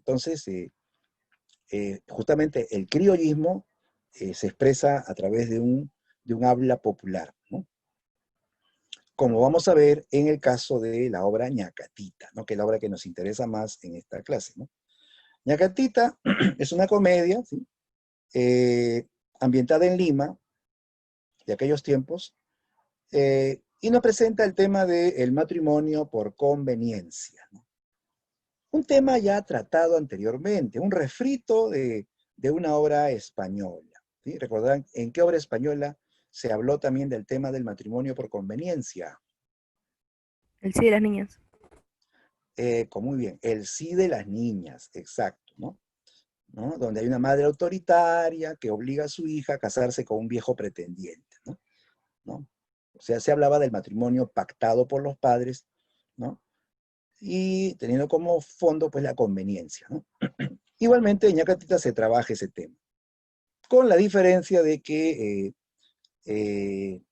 Entonces, justamente el criollismo se expresa a través de un habla popular, ¿no? Como vamos a ver en el caso de la obra Ñacatita, ¿no? Que es la obra que nos interesa más en esta clase, ¿no? Ñacatita es una comedia, ¿sí? Ambientada en Lima, de aquellos tiempos, y nos presenta el tema del matrimonio por conveniencia, ¿no? Un tema ya tratado anteriormente, un refrito de una obra española, ¿sí? ¿Recordarán en qué obra española se habló también del tema del matrimonio por conveniencia? El sí de las niñas. Muy bien, el sí de las niñas, exacto, ¿no? ¿No? Donde hay una madre autoritaria que obliga a su hija a casarse con un viejo pretendiente, ¿no? ¿No? O sea, se hablaba del matrimonio pactado por los padres, ¿no? Y teniendo como fondo, pues, la conveniencia, ¿no? Igualmente, en Ñacatita se trabaja ese tema, con la diferencia de que eh,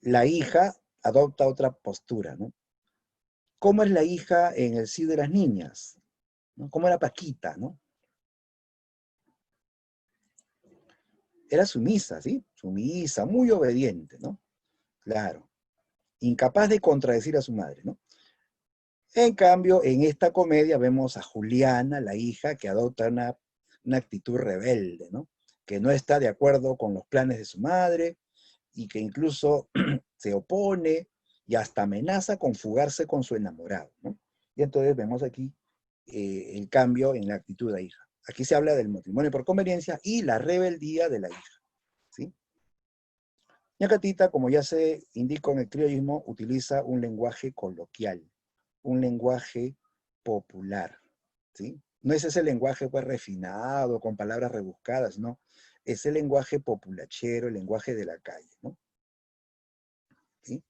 la hija adopta otra postura, ¿no? ¿Cómo es la hija en el sí de las niñas? ¿No? ¿Cómo era Paquita, no? Era sumisa, ¿sí? Sumisa, muy obediente, ¿no? Claro. Incapaz de contradecir a su madre, ¿no? En cambio, en esta comedia vemos a Juliana, la hija, que adopta una actitud rebelde, ¿no? Que no está de acuerdo con los planes de su madre y que incluso se opone y hasta amenaza con fugarse con su enamorado, ¿no? Y entonces vemos aquí el cambio en la actitud de la hija. Aquí se habla del matrimonio por conveniencia y la rebeldía de la hija, ¿sí? Ñacatita, como ya se indicó en el criollismo, utiliza un lenguaje coloquial, un lenguaje popular, ¿sí? No es ese lenguaje pues refinado, con palabras rebuscadas, no. Es el lenguaje populachero, el lenguaje de la calle, ¿no? ¿Sí?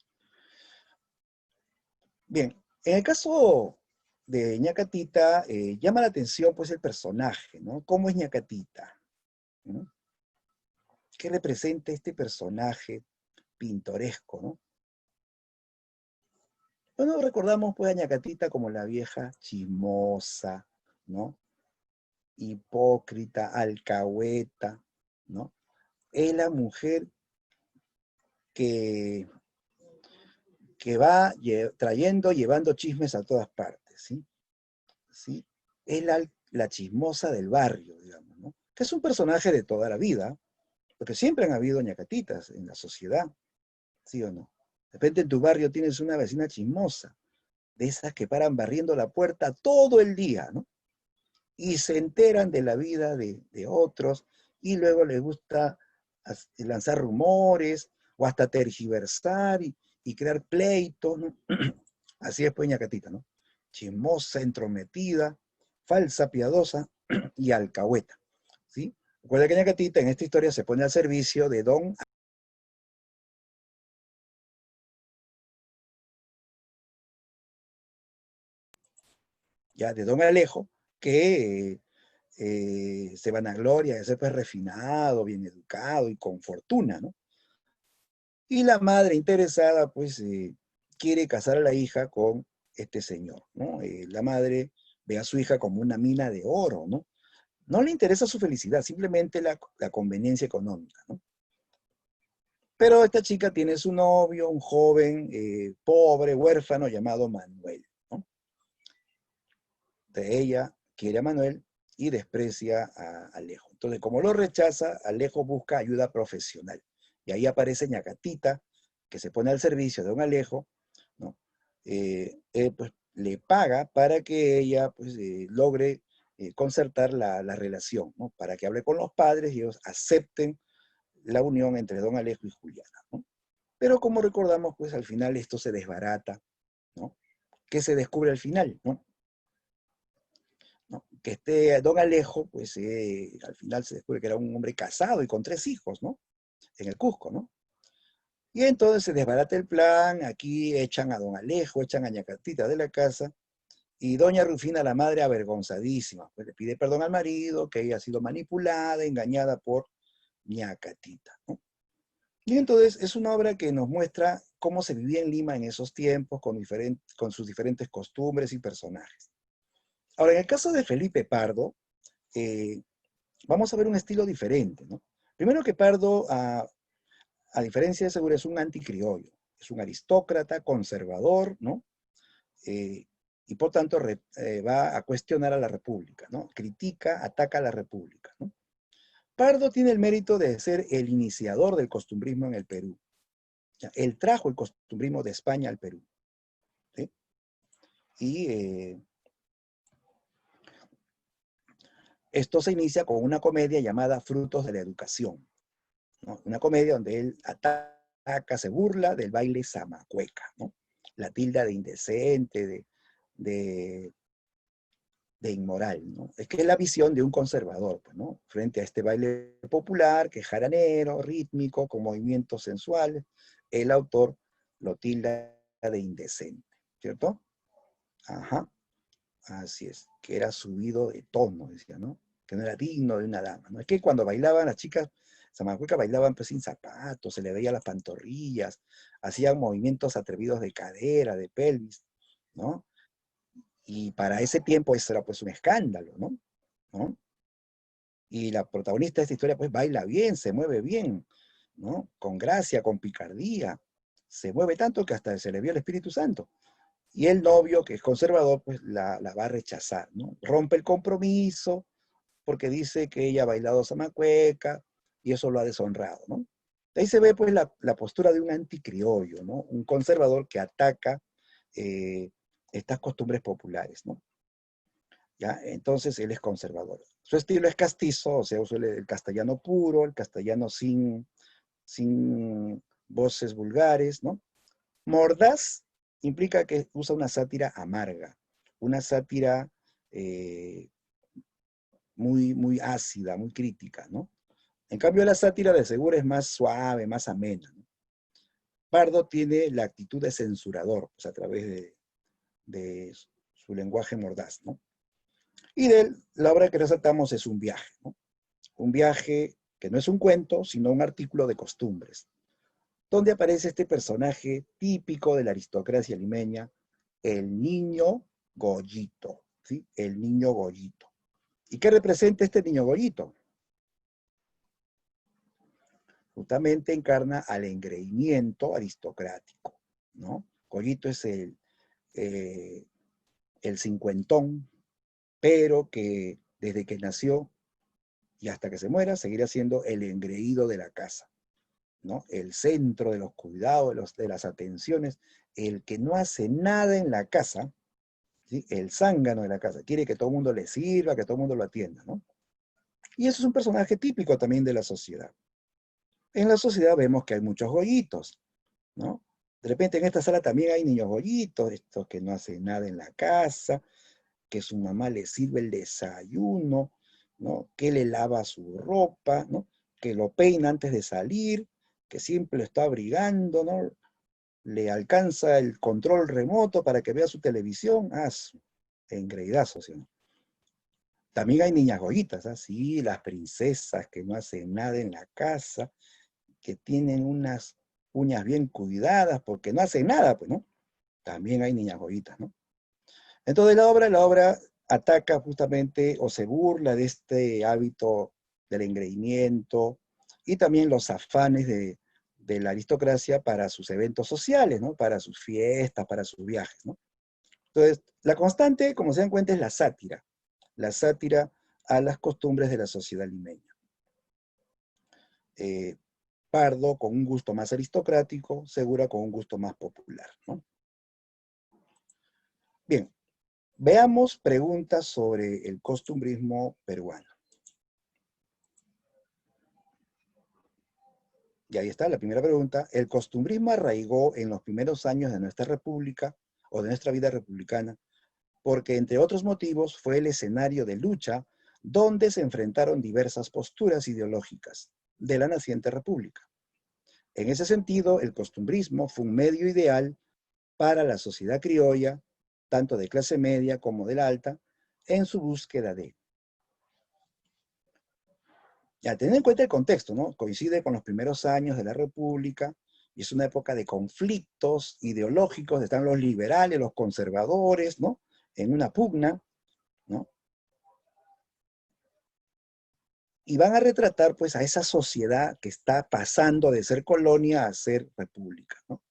Bien, en el caso de Ñacatita, llama la atención pues el personaje, ¿no? ¿Cómo es Ñacatita? ¿No? ¿Qué representa este personaje pintoresco, ¿no? Bueno, recordamos pues a Ñacatita como la vieja chismosa, ¿no? Hipócrita, alcahueta, ¿no? Es la mujer que, que va trayendo, llevando chismes a todas partes, ¿sí? ¿Sí? Es la chismosa del barrio, digamos, ¿no? Que es un personaje de toda la vida, porque siempre han habido ñacatitas en la sociedad, ¿sí o no? De repente en tu barrio tienes una vecina chismosa, de esas que paran barriendo la puerta todo el día, ¿no? Y se enteran de la vida de otros y luego les gusta lanzar rumores o hasta tergiversar y crear pleitos, ¿no? Así es pues Ñacatita, ¿no? Chismosa, entrometida, falsa, piadosa y alcahueta, ¿sí? Recuerda que Ñacatita en esta historia se pone al servicio de don Alejo, que se vanagloria de ser pues refinado, bien educado y con fortuna, ¿no? Y la madre interesada, pues, quiere casar a la hija con este señor, ¿no? La madre ve a su hija como una mina de oro, ¿no? No le interesa su felicidad, simplemente la conveniencia económica, ¿no? Pero esta chica tiene su novio, un joven, pobre, huérfano, llamado Manuel, ¿no? De ella quiere a Manuel y desprecia a Alejo. Entonces, como lo rechaza, Alejo busca ayuda profesional. Y ahí aparece Ñacatita, que se pone al servicio de don Alejo, ¿no? Pues le paga para que ella pues, logre concertar la relación, ¿no? Para que hable con los padres y ellos acepten la unión entre don Alejo y Juliana, ¿no? Pero como recordamos, pues al final esto se desbarata, ¿no? ¿Qué se descubre al final, no? ¿No? Que este don Alejo, pues al final se descubre que era un hombre casado y con 3 hijos, ¿no? En el Cusco, ¿no? Y entonces se desbarata el plan, aquí echan a don Alejo, echan a Ñacatita de la casa, y doña Rufina, la madre, avergonzadísima, pues le pide perdón al marido, que ella ha sido manipulada, engañada por Ñacatita, ¿no? Y entonces es una obra que nos muestra cómo se vivía en Lima en esos tiempos, con sus diferentes costumbres y personajes. Ahora, en el caso de Felipe Pardo, eh, vamos a ver un estilo diferente, ¿no? Primero que Pardo, a diferencia de Segura, es un anticriollo, es un aristócrata, conservador, ¿no? Eh, y por tanto va a cuestionar a la República, ¿no? Critica, ataca a la República, ¿no? Pardo tiene el mérito de ser el iniciador del costumbrismo en el Perú. ¿Ya? Él trajo el costumbrismo de España al Perú, ¿sí? Y esto se inicia con una comedia llamada Frutos de la Educación, ¿no? Una comedia donde él ataca, se burla del baile zamacueca, ¿no? La tilda de indecente, de, de inmoral, ¿no? Es que es la visión de un conservador, pues, ¿no? Frente a este baile popular, que es jaranero, rítmico, con movimientos sensuales, el autor lo tilda de indecente, ¿cierto? Ajá, así es, que era subido de tono, decía, ¿no? Que no era digno de una dama, ¿no? Es que cuando bailaban las chicas zamacuecas bailaban pues sin zapatos, se le veía las pantorrillas, hacían movimientos atrevidos de cadera, de pelvis, ¿no? Y para ese tiempo eso era pues un escándalo, ¿no? ¿No? Y la protagonista de esta historia pues baila bien, se mueve bien, ¿no? Con gracia, con picardía, se mueve tanto que hasta se le vio el Espíritu Santo. Y el novio, que es conservador, pues la va a rechazar, ¿no? Rompe el compromiso porque dice que ella ha bailado zamacueca y eso lo ha deshonrado, ¿no? De ahí se ve pues la postura de un anticriollo, ¿no? Un conservador que ataca eh, estas costumbres populares, ¿no? ¿Ya? Entonces él es conservador. Su estilo es castizo, o sea, usa el castellano puro, el castellano sin voces vulgares, ¿no? Mordaz implica que usa una sátira amarga, una sátira eh, muy ácida, muy crítica, ¿no? En cambio, la sátira de Segura es más suave, más amena, ¿no? Pardo tiene la actitud de censurador, pues a través de su lenguaje mordaz, ¿no? Y de él, la obra que resaltamos es Un viaje, ¿no? Un viaje que no es un cuento, sino un artículo de costumbres, donde aparece este personaje típico de la aristocracia limeña, el niño Goyito, ¿sí? El niño Goyito. ¿Y qué representa este niño Goyito? Justamente encarna al engreimiento aristocrático, ¿no? Goyito es eh, el cincuentón, pero que desde que nació y hasta que se muera seguirá siendo el engreído de la casa, ¿no? El centro de los cuidados, de las atenciones, el que no hace nada en la casa, ¿sí? El zángano de la casa, quiere que todo el mundo le sirva, que todo el mundo lo atienda, ¿no? Y eso es un personaje típico también de la sociedad. En la sociedad vemos que hay muchos Goyitos, ¿no? De repente en esta sala también hay niños Goyitos, estos que no hacen nada en la casa, que su mamá le sirve el desayuno, ¿no? Que le lava su ropa, ¿no? Que lo peina antes de salir, que siempre lo está abrigando, ¿no? Le alcanza el control remoto para que vea su televisión. Engreidazo, ¿sí? También hay niñas joyitas, así, ¿sí? Las princesas que no hacen nada en la casa, que tienen unas uñas bien cuidadas porque no hacen nada, pues, ¿no? También hay niñas joyitas, ¿no? Entonces la obra ataca justamente o se burla de este hábito del engreimiento y también los afanes de la aristocracia para sus eventos sociales, ¿no? Para sus fiestas, para sus viajes, ¿no? Entonces, la constante, como se dan cuenta, es la sátira a las costumbres de la sociedad limeña. Eh, Pardo con un gusto más aristocrático, Segura con un gusto más popular, ¿no? Bien, veamos preguntas sobre el costumbrismo peruano. Y ahí está la primera pregunta. ¿El costumbrismo arraigó en los primeros años de nuestra república o de nuestra vida republicana? Porque, entre otros motivos, fue el escenario de lucha donde se enfrentaron diversas posturas ideológicas de la naciente república. En ese sentido, el costumbrismo fue un medio ideal para la sociedad criolla, tanto de clase media como de la alta, en su búsqueda de. Ya, tener en cuenta el contexto, ¿no? Coincide con los primeros años de la República y es una época de conflictos ideológicos, están los liberales, los conservadores, ¿no? En una pugna, y van a retratar pues a esa sociedad que está pasando de ser colonia a ser república, ¿no?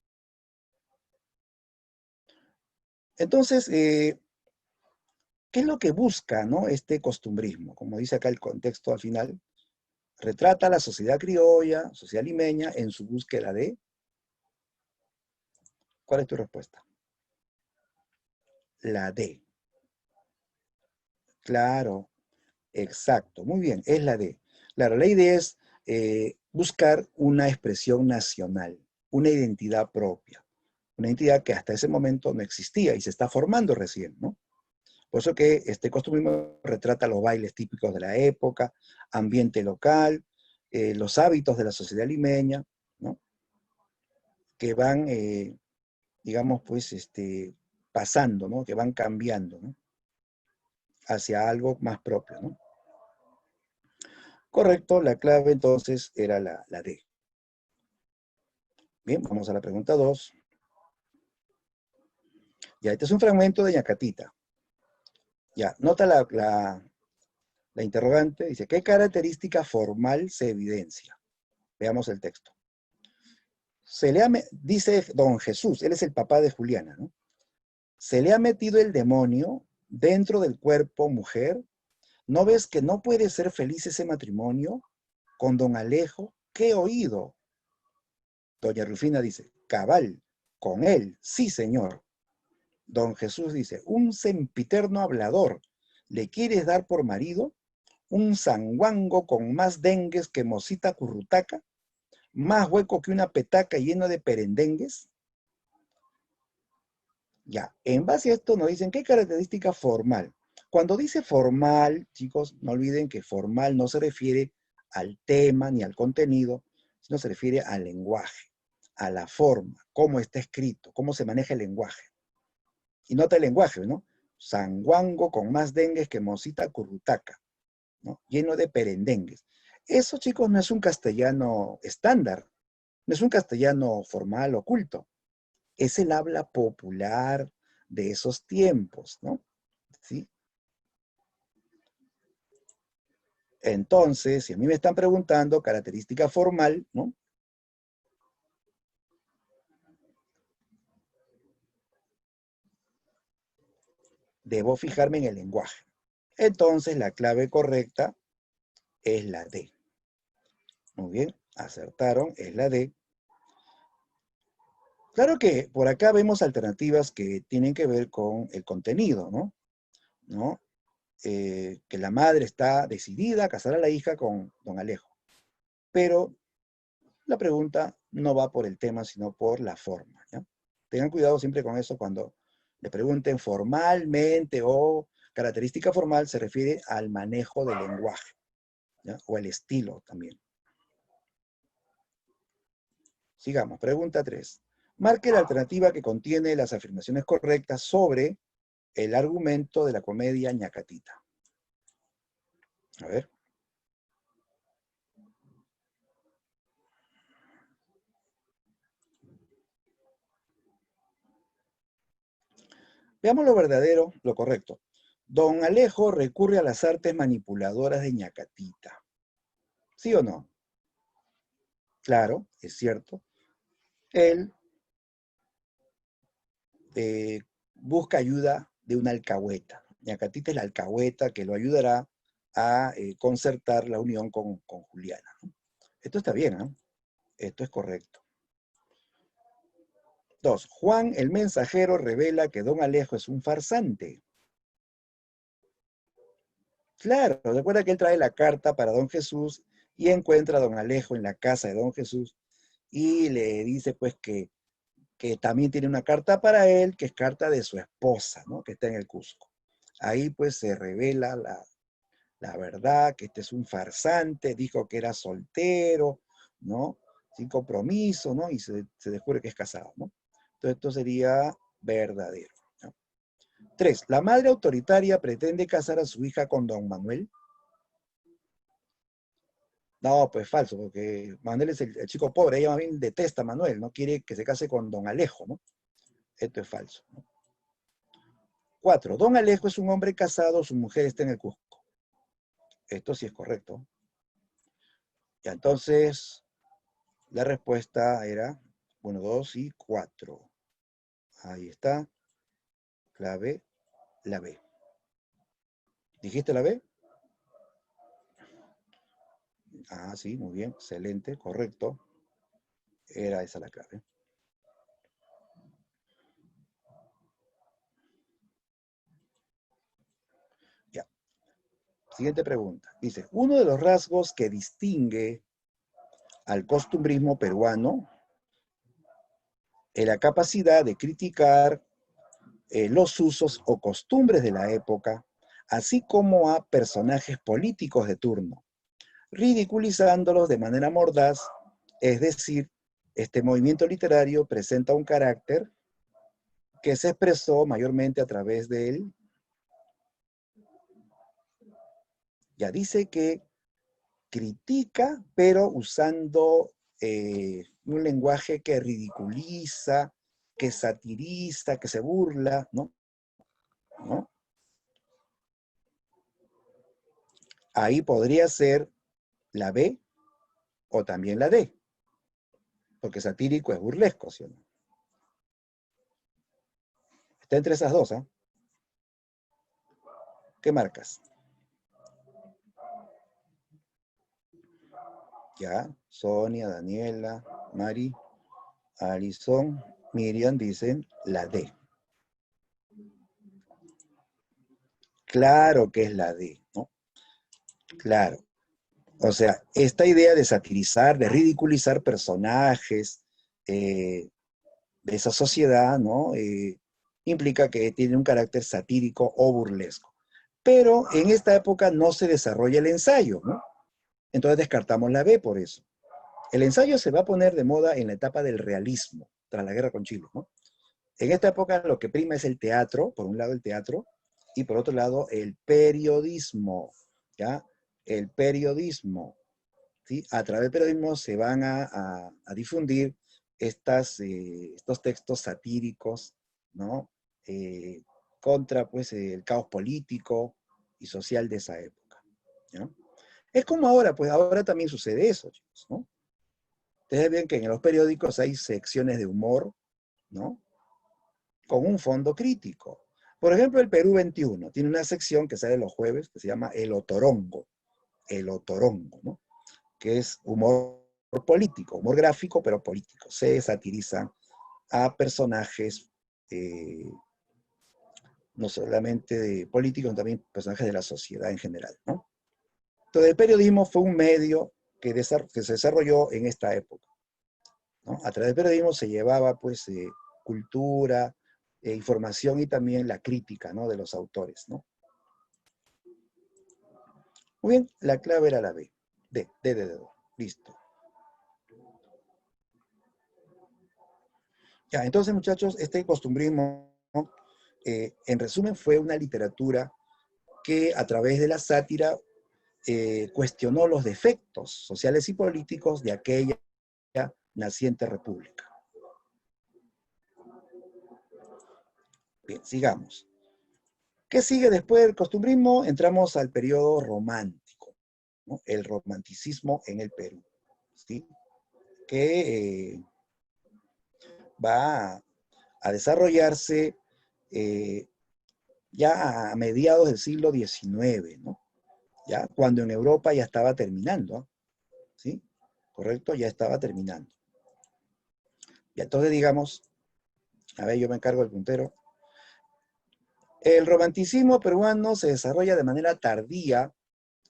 Entonces, ¿qué es lo que busca, ¿no? Este costumbrismo? Como dice acá el contexto al final, retrata a la sociedad criolla, sociedad limeña, en su búsqueda de... ¿Cuál es tu respuesta? La D. Claro, exacto, muy bien, es la D. Claro, la idea es buscar una expresión nacional, una identidad propia, una identidad que hasta ese momento no existía y se está formando recién, ¿no? Por eso que este costumbrismo retrata los bailes típicos de la época, ambiente local, los hábitos de la sociedad limeña, ¿no? Que van, digamos, pues, pasando, ¿no? Que van cambiando, ¿no? Hacia algo más propio, ¿no? Correcto, la clave entonces era la D. Bien, vamos a la pregunta 2. Ya, este es un fragmento de Ñacatita. Ya, nota la interrogante, dice, ¿qué característica formal se evidencia? Veamos el texto. Dice don Jesús, él es el papá de Juliana, ¿no? Se le ha metido el demonio dentro del cuerpo mujer. ¿No ves que no puede ser feliz ese matrimonio con don Alejo? ¿Qué he oído? Doña Rufina dice, cabal, con él, sí señor. Don Jesús dice, un sempiterno hablador, ¿le quieres dar por marido? Un sanguango con más dengues que mosita currutaca, más hueco que una petaca lleno de perendengues. Ya, en base a esto nos dicen, ¿qué característica formal? Cuando dice formal, chicos, no olviden que formal no se refiere al tema ni al contenido, sino se refiere al lenguaje, a la forma, cómo está escrito, cómo se maneja el lenguaje. Y nota el lenguaje, ¿no? Sanguango con más dengues que mosita currutaca, ¿no? Lleno de perendengues. Eso, chicos, no es un castellano estándar, no es un castellano formal o culto, es el habla popular de esos tiempos, ¿no? ¿Sí? Entonces, si a mí me están preguntando característica formal, ¿no? Debo fijarme en el lenguaje. Entonces, la clave correcta es la D. Muy bien, acertaron, es la D. Claro que por acá vemos alternativas que tienen que ver con el contenido, ¿no? ¿No? Que la madre está decidida a casar a la hija con don Alejo. Pero la pregunta no va por el tema, sino por la forma, ¿ya? Tengan cuidado siempre con eso cuando le pregunten formalmente o característica formal, se refiere al manejo del lenguaje, ¿ya? O el estilo también. Sigamos, pregunta 3. Marque la alternativa que contiene las afirmaciones correctas sobre el argumento de la comedia Ñacatita. A ver. Veamos lo verdadero, lo correcto. Don Alejo recurre a las artes manipuladoras de Ñacatita. ¿Sí o no? Claro, es cierto. Él busca ayuda de una alcahueta. Ñacatita es la alcahueta que lo ayudará a concertar la unión con Juliana, ¿no? Esto está bien, ¿no? Esto es correcto. 2. Juan el mensajero revela que don Alejo es un farsante. Claro, recuerda que él trae la carta para don Jesús y encuentra a don Alejo en la casa de don Jesús y le dice pues que también tiene una carta para él, que es carta de su esposa, ¿no? Que está en el Cusco. Ahí pues se revela la verdad, que este es un farsante, dijo que era soltero, ¿no? Sin compromiso, ¿no? Y se descubre que es casado, ¿no? Entonces esto sería verdadero, ¿no? 3. La madre autoritaria pretende casar a su hija con don Manuel. No, pues falso, porque Manuel es el chico pobre, ella más bien detesta a Manuel, no quiere que se case con don Alejo, ¿no? Esto es falso, ¿no? 4. Don Alejo es un hombre casado, su mujer está en el Cusco. Esto sí es correcto. Ya, entonces, la respuesta era 1, 2 y 4. Ahí está. Clave, la B. ¿Dijiste la B? Ah, sí, muy bien. Excelente, correcto. Era esa la clave. Ya. Siguiente pregunta. Dice, uno de los rasgos que distingue al costumbrismo peruano es la capacidad de criticar los usos o costumbres de la época, así como a personajes políticos de turno, ridiculizándolos de manera mordaz, es decir, este movimiento literario presenta un carácter que se expresó mayormente a través de él. Ya dice que critica, pero usando un lenguaje que ridiculiza, que satiriza, que se burla, ¿no? ¿No? Ahí podría ser la B o también la D, porque satírico es burlesco, ¿sí o no? Está entre esas dos, ¿ah? ¿Qué marcas? Ya, Sonia, Daniela, Mari, Alison, Miriam dicen la D. Claro que es la D, ¿no? Claro. O sea, esta idea de satirizar, de ridiculizar personajes de esa sociedad, ¿no? Implica que tiene un carácter satírico o burlesco. Pero en esta época no se desarrolla el ensayo, ¿no? Entonces descartamos la B por eso. El ensayo se va a poner de moda en la etapa del realismo, tras la guerra con Chile, ¿no? En esta época lo que prima es el teatro, por un lado el teatro, y por otro lado el periodismo, ¿ya? El periodismo, ¿sí? A través del periodismo se van a difundir estos textos satíricos, ¿no? Eh, contra, pues, el caos político y social de esa época, ¿no? Es como ahora, pues ahora también sucede eso, chicos, ¿no? Ustedes ven que en los periódicos hay secciones de humor, ¿no? Con un fondo crítico. Por ejemplo, el Perú 21 tiene una sección que sale los jueves que se llama El Otorongo, ¿no? Que es humor político, humor gráfico, pero político. Se satiriza a personajes, no solamente de políticos, sino también personajes de la sociedad en general, ¿no? Entonces, el periodismo fue un medio que se desarrolló en esta época, ¿no? A través del periodismo se llevaba, pues, cultura, información y también la crítica, ¿no? De los autores, ¿no? Muy bien, la clave era la B. D de dedo. Listo. Ya, entonces, muchachos, este costumbrismo, ¿no? En resumen, fue una literatura que a través de la sátira cuestionó los defectos sociales y políticos de aquella naciente república. Bien, sigamos. ¿Qué sigue después del costumbrismo? Entramos al periodo romántico, ¿no? El romanticismo en el Perú, ¿sí? Que va a desarrollarse ya a mediados del siglo XIX, ¿no? Ya cuando en Europa ya estaba terminando, ¿sí? ¿Correcto? Ya estaba terminando. Y entonces digamos, a ver, yo me encargo del puntero. El romanticismo peruano se desarrolla de manera tardía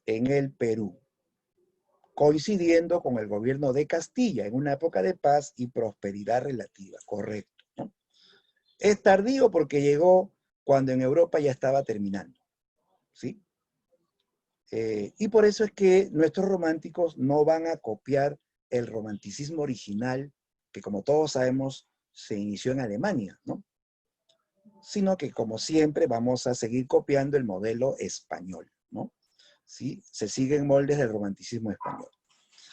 en el Perú, coincidiendo con el gobierno de Castilla en una época de paz y prosperidad relativa, correcto, ¿no? Es tardío porque llegó cuando en Europa ya estaba terminando, ¿sí? Y por eso es que nuestros románticos no van a copiar el romanticismo original, que como todos sabemos, se inició en Alemania, ¿no? Sino que como siempre vamos a seguir copiando el modelo español, ¿no? ¿Sí? Se siguen moldes del romanticismo español.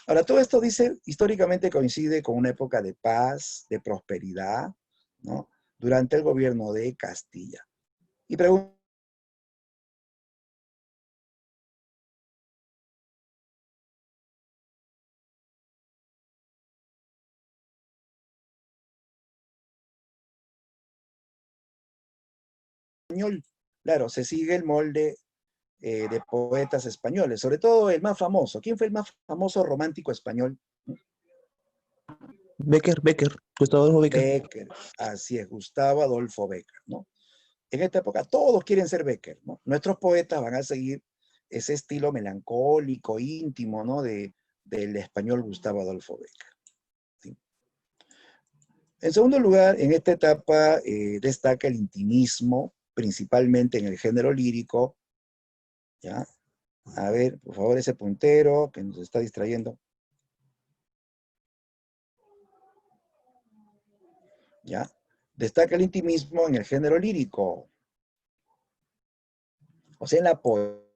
Ahora, todo esto dice, históricamente coincide con una época de paz, de prosperidad, ¿no? Durante el gobierno de Castilla. Y pregunto, Claro, se sigue el molde de poetas españoles, sobre todo el más famoso. ¿Quién fue el más famoso romántico español? Becker, Gustavo Adolfo Becker. Becker, así es, Gustavo Adolfo Becker, ¿no? En esta época todos quieren ser Becker, ¿no? Nuestros poetas van a seguir ese estilo melancólico, íntimo, ¿no? Del español Gustavo Adolfo Becker. ¿Sí? En segundo lugar, en esta etapa destaca el intimismo, principalmente en el género lírico, ¿ya? A ver, por favor, ese puntero que nos está distrayendo. ¿Ya? Destaca el intimismo en el género lírico. O sea, en la poesía